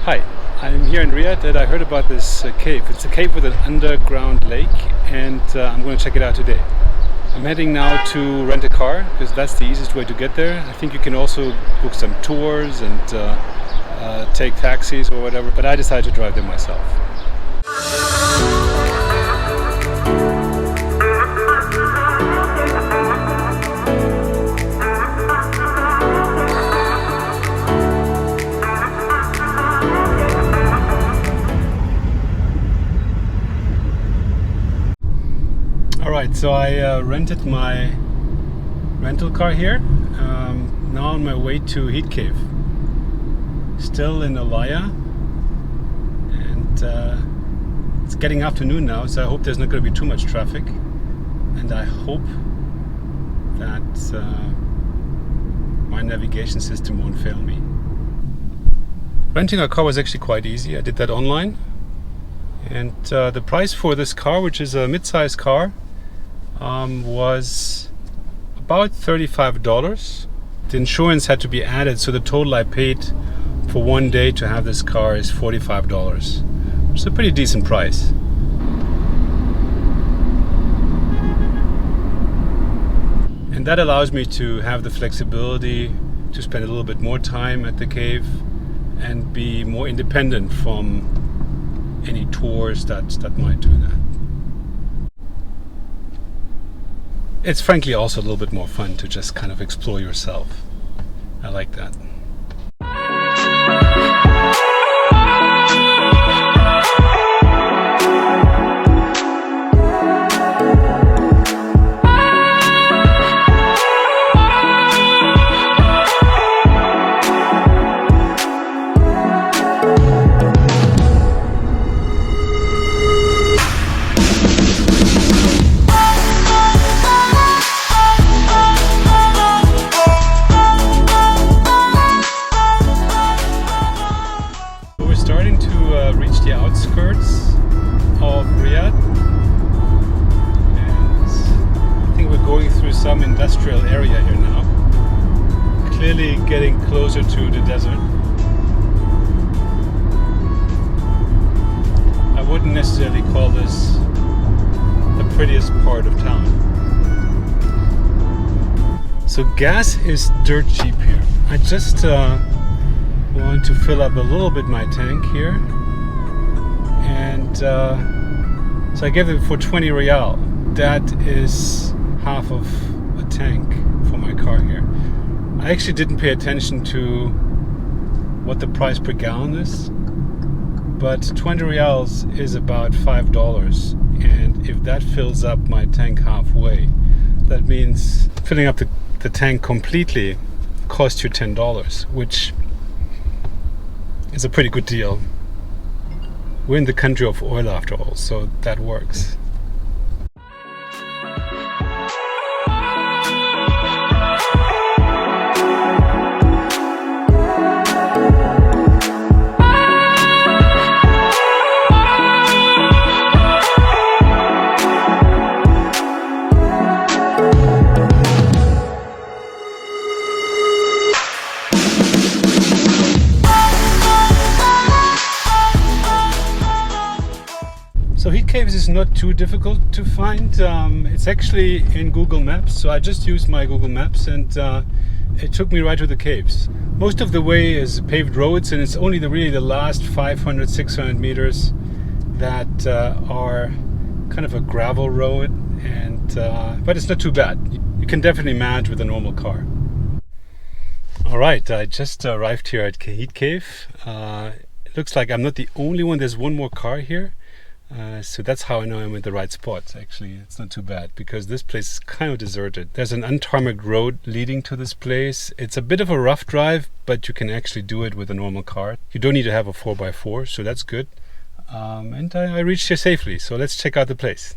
Hi, I'm here in Riyadh and I heard about this cave. It's a cave with an underground lake and I'm going to check it out today. I'm heading now to rent a car because that's the easiest way to get there. I think you can also book some tours and take taxis or whatever, but I decided to drive there myself. Alright, so I rented my rental car here. Now on my way to Heet Cave. Still in Alaya, and it's getting afternoon now, so I hope there's not going to be too much traffic, and I hope that my navigation system won't fail me. Renting a car was actually quite easy. I did that online, and the price for this car, which is a mid-size car, was about $35. The insurance had to be added, so the total I paid for one day to have this car is $45, which is a pretty decent price. And that allows me to have the flexibility to spend a little bit more time at the cave and be more independent from any tours that might do that. It's frankly also a little bit more fun to just kind of explore yourself. I like that. Starting to reach the outskirts of Riyadh, and I think we're going through some industrial area here now, clearly getting closer to the desert. I wouldn't necessarily call this the prettiest part of town. So gas is dirt cheap here. I just want to fill up a little bit my tank here, and so I gave it for 20 Riyal. That is half of a tank for my car here. I actually didn't pay attention to what the price per gallon is, but 20 Riyals is about $5, and if that fills up my tank halfway, that means filling up the tank completely costs you $10, which is a pretty good deal. We're in the country of oil after all, so that works. So Heet Caves is not too difficult to find. It's actually in Google Maps, so I just used my Google Maps and it took me right to the caves. Most of the way is paved roads, and it's only really the last 500, 600 meters that are kind of a gravel road, and but it's not too bad. You can definitely manage with a normal car. Alright, I just arrived here at Heet Cave. It looks like I'm not the only one. There's one more car here. So that's how I know I'm in the right spot. Actually, it's not too bad because this place is kind of deserted. There's an untarmacked road leading to this place. It's a bit of a rough drive, but you can actually do it with a normal car. You don't need to have a 4x4, so that's good. And I reached here safely, so let's check out the place.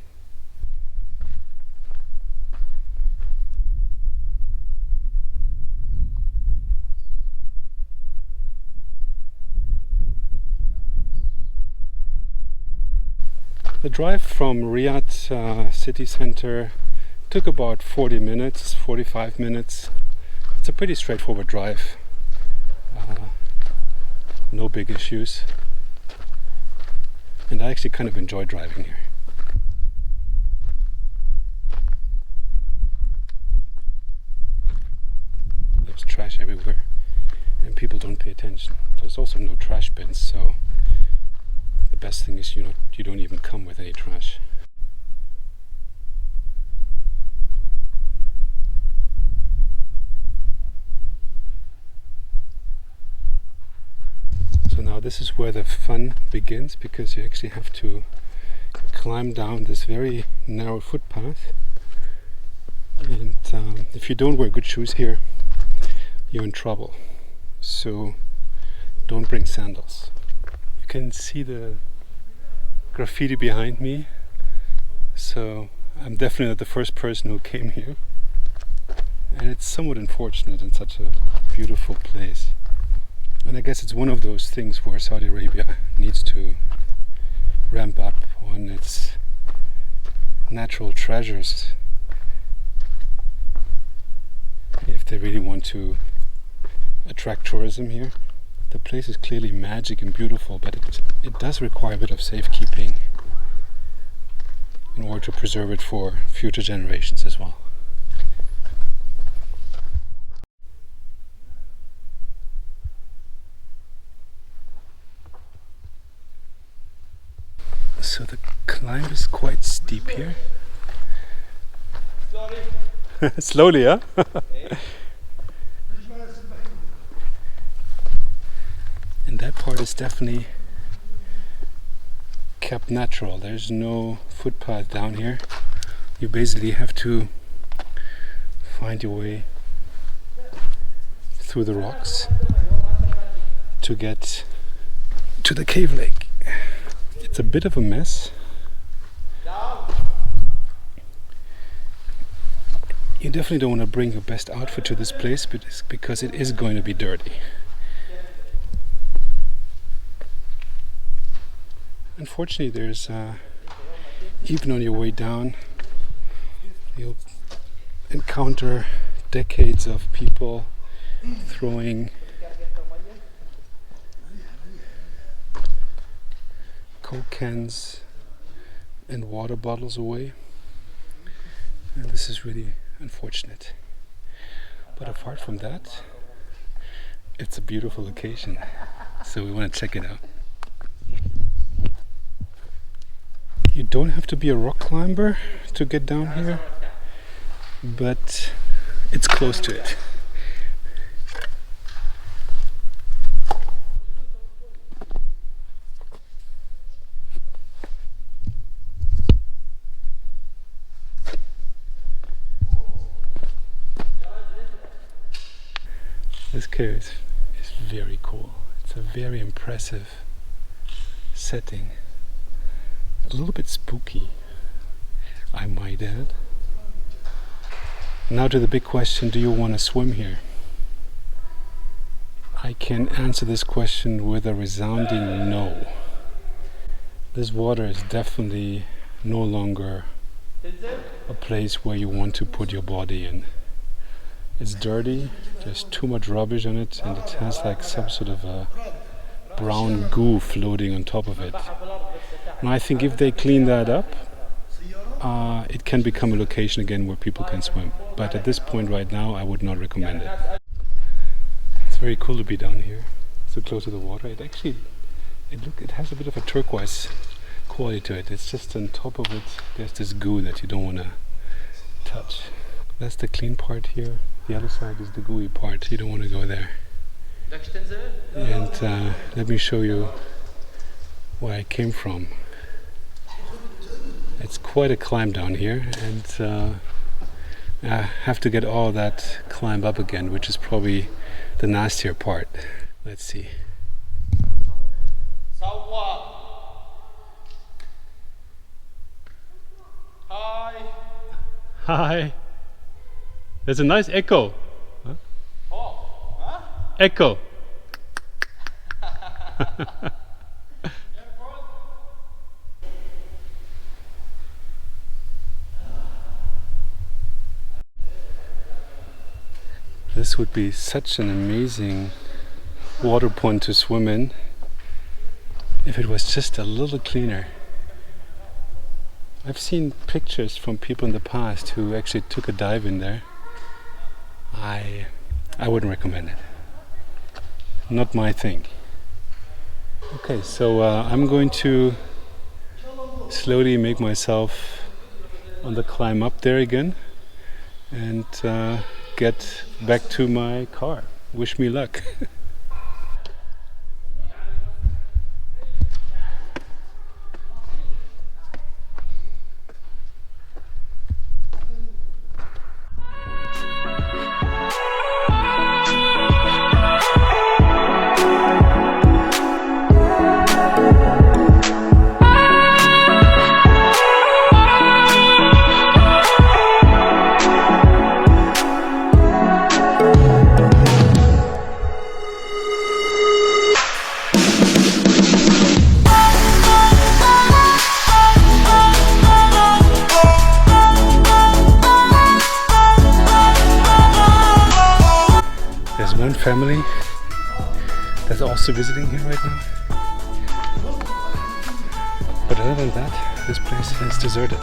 The drive from Riyadh city center took about 40 minutes, 45 minutes. It's a pretty straightforward drive. no big issues. And I actually kind of enjoy driving here. There's trash everywhere and people don't pay attention. There's also no trash bins, so the best thing is you don't even come with any trash. So now this is where the fun begins, because you actually have to climb down this very narrow footpath, and if you don't wear good shoes here, you're in trouble. So don't bring sandals. You can see the graffiti behind me, so I'm definitely not the first person who came here, and it's somewhat unfortunate in such a beautiful place. And I guess it's one of those things where Saudi Arabia needs to ramp up on its natural treasures if they really want to attract tourism here. The place is clearly magic and beautiful, but it does require a bit of safekeeping in order to preserve it for future generations as well. So the climb is quite steep here. Slowly, huh? And that part is definitely kept natural. There's no footpath down here. You basically have to find your way through the rocks to get to the cave lake. It's a bit of a mess. You definitely don't want to bring your best outfit to this place, but it's because it is going to be dirty. Unfortunately, there's even on your way down, you'll encounter decades of people throwing Coke cans and water bottles away, and this is really unfortunate. But apart from that, it's a beautiful location, so we want to check it out. You don't have to be a rock climber to get down here, but it's close to it. This cave is very cool. It's a very impressive setting. A little bit spooky, I might add. Now to the big question, do you want to swim here? I can answer this question with a resounding no. This water is definitely no longer a place where you want to put your body in. It's dirty, there's too much rubbish on it, and it has like some sort of a brown goo floating on top of it. And I think if they clean that up, it can become a location again where people can swim. But at this point right now, I would not recommend it. It's very cool to be down here, so close to the water. It has a bit of a turquoise quality to it. It's just on top of it, there's this goo that you don't want to touch. That's the clean part here. The other side is the gooey part. You don't want to go there. And let me show you where I came from. It's quite a climb down here, and I have to get all that climb up again, which is probably the nastier part. Let's see. Hi. Hi. There's a nice echo. Huh? Oh. Huh? Echo. This would be such an amazing water pond to swim in if it was just a little cleaner. I've seen pictures from people in the past who actually took a dive in there. I wouldn't recommend it. Not my thing. Okay, so I'm going to slowly make myself on the climb up there again and get back to my car. Wish me luck. One family that's also visiting here right now. But other than that, this place is deserted.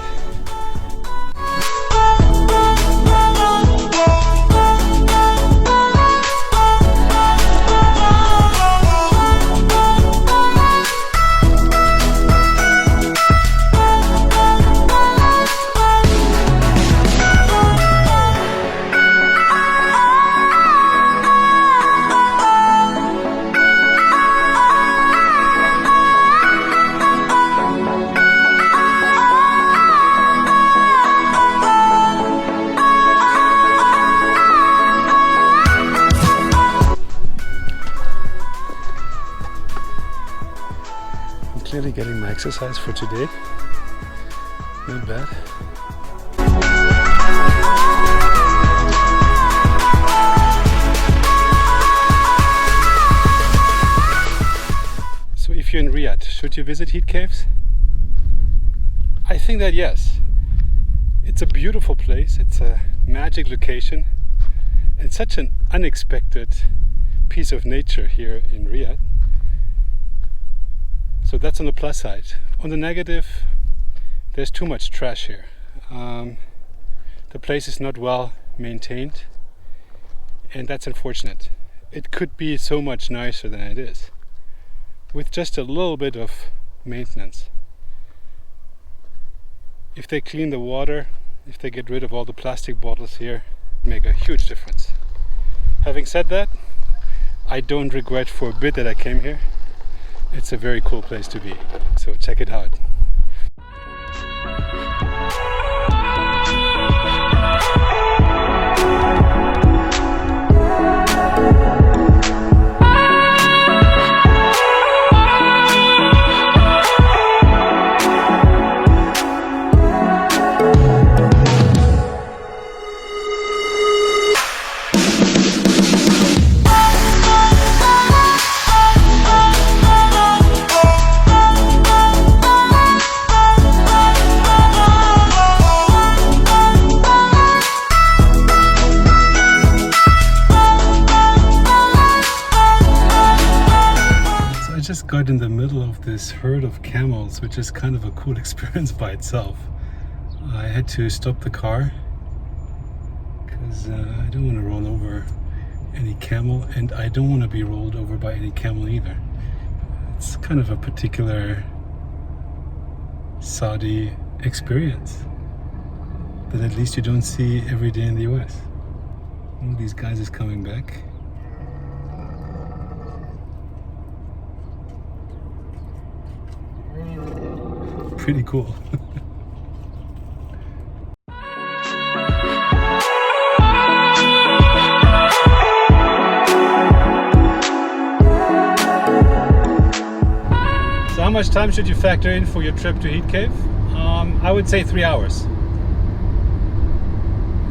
Clearly getting my exercise for today. Not bad. So if you're in Riyadh, should you visit Heet Caves? I think that yes. It's a beautiful place, it's a magic location. It's such an unexpected piece of nature here in Riyadh. So that's on the plus side. On the negative, there's too much trash here. The place is not well maintained, and that's unfortunate. It could be so much nicer than it is, with just a little bit of maintenance. If they clean the water, if they get rid of all the plastic bottles here, make a huge difference. Having said that, I don't regret for a bit that I came here. It's a very cool place to be, so check it out. Got in the middle of this herd of camels, which is kind of a cool experience by itself. I had to stop the car because I don't want to roll over any camel, and I don't want to be rolled over by any camel either. It's kind of a particular Saudi experience that at least you don't see every day in the US. One of these guys is coming back. Pretty cool. So how much time should you factor in for your trip to Heet Cave? I would say 3 hours.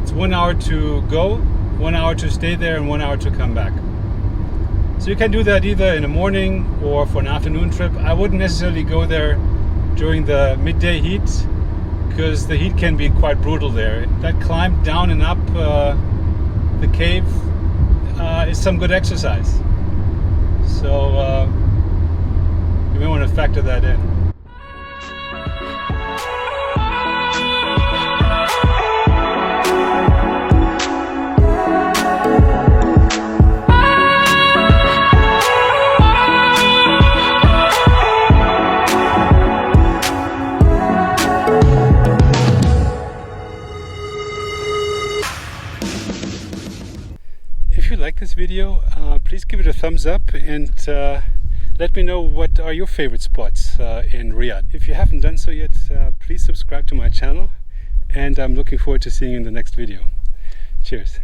It's 1 hour to go, 1 hour to stay there, and 1 hour to come back. So you can do that either in the morning or for an afternoon trip. I wouldn't necessarily go there during the midday heat, because the heat can be quite brutal there. That climb down and up the cave is some good exercise. So you may want to factor that in. If you like this video, please give it a thumbs up and let me know what are your favorite spots in Riyadh. If you haven't done so yet, please subscribe to my channel, and I'm looking forward to seeing you in the next video. Cheers.